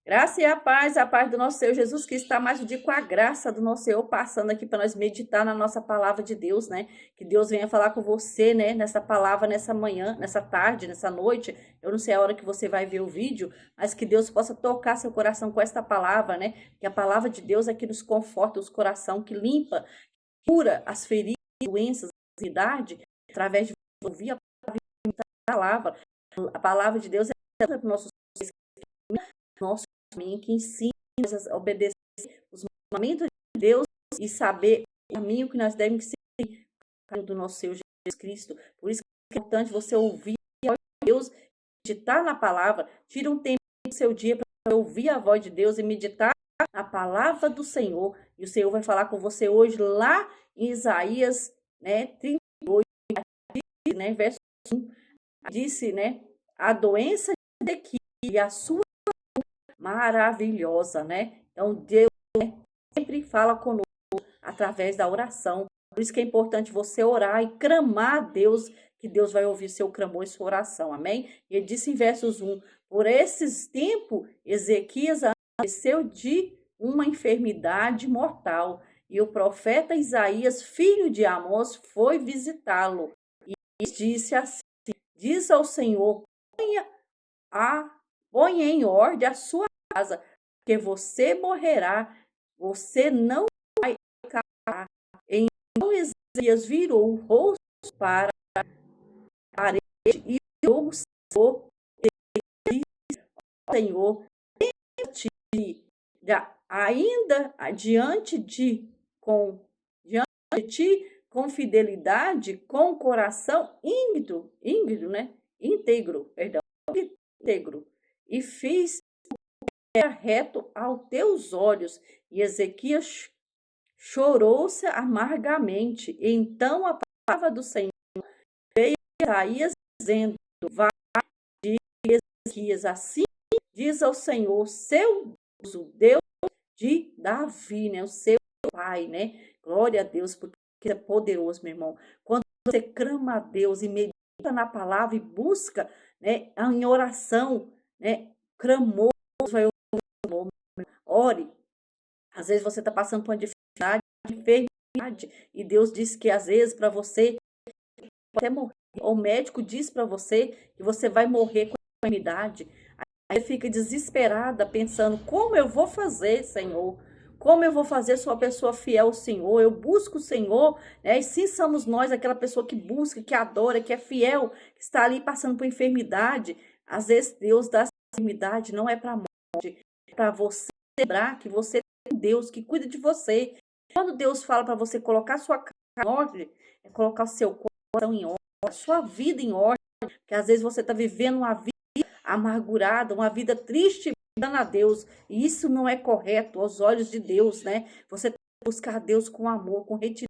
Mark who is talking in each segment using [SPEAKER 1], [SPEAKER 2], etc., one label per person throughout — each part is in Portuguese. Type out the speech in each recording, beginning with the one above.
[SPEAKER 1] Graça e a paz do nosso Senhor Jesus Cristo está mais um dia com a graça do nosso Senhor passando aqui para nós meditar na nossa palavra de Deus, né? Que Deus venha falar com você, né? Nessa palavra, nessa manhã, nessa tarde, nessa noite. Eu não sei a hora que você vai ver o vídeo, mas que Deus possa tocar seu coração com esta palavra, né? Que a palavra de Deus é que nos conforta os coração, que limpa, cura as feridas, doenças, ansiedade, através de ouvir a palavra. A palavra de Deus é para o nosso caminho, que ensina a obedecer os mandamentos de Deus e saber o caminho que nós devemos seguir, o caminho do nosso Senhor Jesus Cristo. Por isso que é importante você ouvir a voz de Deus, meditar na palavra. Tira um tempo do seu dia para ouvir a voz de Deus e meditar na palavra do Senhor. E o Senhor vai falar com você hoje lá em Isaías, né, 38, né, verso 1. Disse, né, a doença de Ezequias e a sua maravilhosa, né? Então, Deus, né, sempre fala conosco através da oração. Por isso que é importante você orar e clamar a Deus, que Deus vai ouvir seu clamor e sua oração. Amém? E ele disse em versos 1, por esses tempos, Ezequias adoeceu de uma enfermidade mortal, e o profeta Isaías, filho de Amós, foi visitá-lo. E disse assim, diz ao Senhor, ponha em ordem a sua casa, porque você morrerá, você não vai acabar. Então Ezequias virou o rosto para a parede e orou o Senhor, e disse ao Senhor, ainda diante de ti, com fidelidade, com coração íntegro, né? Íntegro, perdão, íntegro, e fiz era reto aos teus olhos. E Ezequias chorou-se amargamente. Então a palavra do Senhor veio a Isaías dizendo, vai, diz Ezequias, assim diz ao Senhor, seu Deus, o Deus de Davi, né? O seu pai, né? Glória a Deus, porque é poderoso, meu irmão. Quando você clama a Deus e medita na palavra e busca, né, em oração, né, clamou, Deus vai ouvir. Ore. Às vezes você está passando por uma dificuldade, enfermidade, e Deus diz que às vezes para você até morrer. O médico diz para você que você vai morrer com a enfermidade. Aí você fica desesperada, pensando, como eu vou fazer, Senhor? Como eu vou fazer? Sou uma pessoa fiel ao Senhor, eu busco o Senhor, né? E sim somos nós, aquela pessoa que busca, que adora, que é fiel, que está ali passando por enfermidade. Às vezes Deus dá essa enfermidade, não é para morte, é para você lembrar que você tem Deus que cuida de você. Quando Deus fala para você colocar sua casa em ordem, é colocar o seu coração em ordem, a sua vida em ordem, porque às vezes você está vivendo uma vida amargurada, uma vida triste, a Deus, e isso não é correto aos olhos de Deus, né? Você tem que buscar Deus com amor, com retidão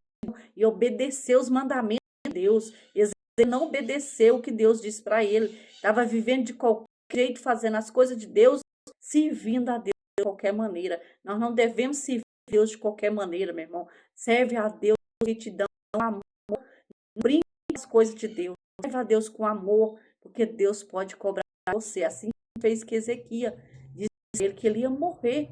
[SPEAKER 1] e obedecer os mandamentos de Deus. Ele não obedeceu o que Deus disse para ele, estava vivendo de qualquer jeito, fazendo as coisas de Deus, servindo a Deus de qualquer maneira. Nós não devemos servir a Deus de qualquer maneira, meu irmão. Serve a Deus com retidão, com amor, não brinque com as coisas de Deus. Serve a Deus com amor, porque Deus pode cobrar você, assim fez que Ezequias, disse ele que ele ia morrer,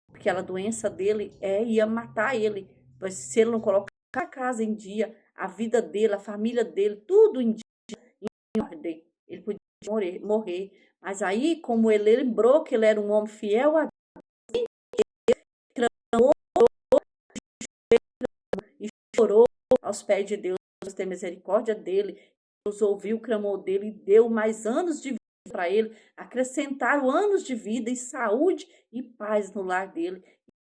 [SPEAKER 1] porque aquela doença dele ia matar ele, mas se ele não colocar a casa em dia, a vida dele, a família dele, tudo em dia, em ordem, ele podia morrer. Mas aí, como ele lembrou que ele era um homem fiel a Deus, ele clamou e chorou aos pés de Deus, Deus tem misericórdia dele, Deus ouviu o clamor dele e deu mais anos de vida para ele, acrescentaram anos de vida e saúde e paz no lar dele.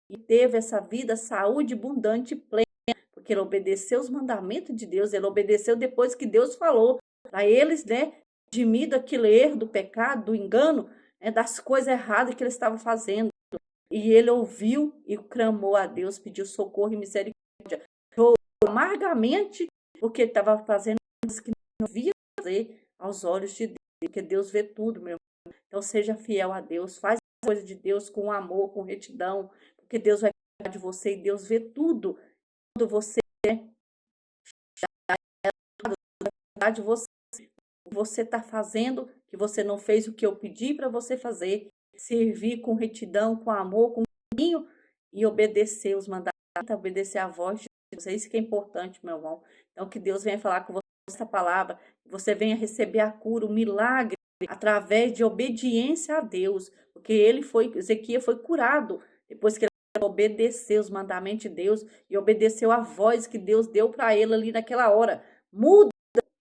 [SPEAKER 1] E teve essa vida, saúde abundante e plena, porque ele obedeceu os mandamentos de Deus, ele obedeceu depois que Deus falou para eles, né, redimido aquele erro do pecado, do engano, né, das coisas erradas que ele estava fazendo. E ele ouviu e clamou a Deus, pediu socorro e misericórdia. Chorou amargamente, porque ele estava fazendo coisas que não devia fazer aos olhos de Deus, porque Deus vê tudo, meu irmão. Então seja fiel a Deus, faz a coisa de Deus com amor, com retidão, porque Deus vai cuidar de você e Deus vê tudo. Quando você de você está fazendo, que você não fez o que eu pedi para você fazer, servir com retidão, com amor, com carinho e obedecer os mandamentos, obedecer a voz de Deus. É isso que é importante, meu irmão. Então, que Deus venha falar com você essa palavra, que você venha receber a cura, o milagre, através de obediência a Deus, porque Ezequias foi curado depois que ele obedeceu os mandamentos de Deus e obedeceu a voz que Deus deu para ele ali naquela hora. Muda,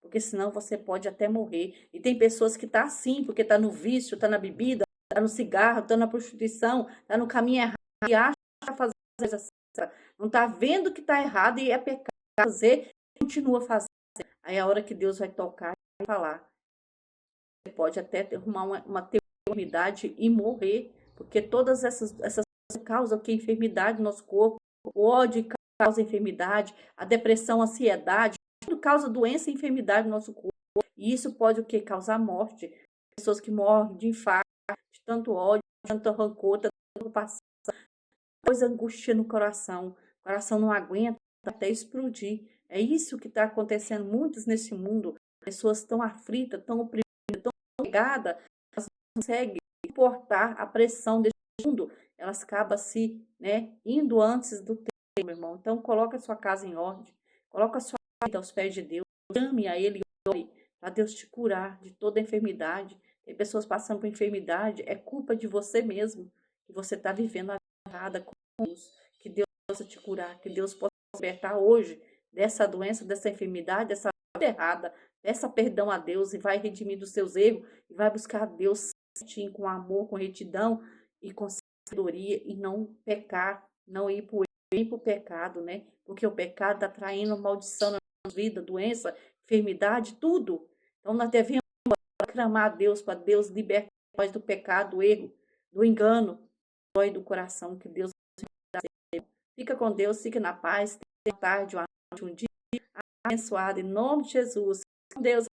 [SPEAKER 1] porque senão você pode até morrer. E tem pessoas que tá assim, porque tá no vício, tá na bebida, tá no cigarro, tá na prostituição, tá no caminho errado e acha que tá fazendo coisa certa. Não tá vendo que tá errado e é pecado fazer, continua fazendo. Aí é a hora que Deus vai tocar e falar. Você pode até arrumar uma enfermidade e morrer, porque todas essas causam que enfermidade no nosso corpo, o ódio causa enfermidade, a depressão, a ansiedade, tudo causa doença e enfermidade no nosso corpo. E isso pode o quê? Causar morte. Pessoas que morrem de infarto, de tanto ódio, de tanto rancor, tanta preocupação, coisa angústia no coração. O coração não aguenta até explodir. É isso que está acontecendo muitos nesse mundo. Pessoas tão aflitas, tão oprimidas, tão pegadas, elas não conseguem suportar a pressão desse mundo. Elas acabam se, indo antes do tempo, meu irmão. Então, coloca a sua casa em ordem. Coloca a sua vida aos pés de Deus. Chame a Ele e ore para Deus te curar de toda enfermidade. Tem pessoas passando por enfermidade, é culpa de você mesmo, que você está vivendo a vida errada com Deus. Que Deus possa te curar, que Deus possa te libertar hoje dessa doença, dessa enfermidade, dessa vida errada. Peça perdão a Deus e vai redimir dos seus erros e vai buscar a Deus certinho, com amor, com retidão e com sabedoria e não pecar, não ir para o pecado, né? Porque o pecado está traindo maldição na nossa vida, doença, enfermidade, tudo. Então nós devemos clamar a Deus para Deus libertar nós do pecado, do erro, do engano, do coração, que Deus fica com Deus, fica na paz, tenha tarde, uma noite, um dia abençoado, em nome de Jesus. Com Deus.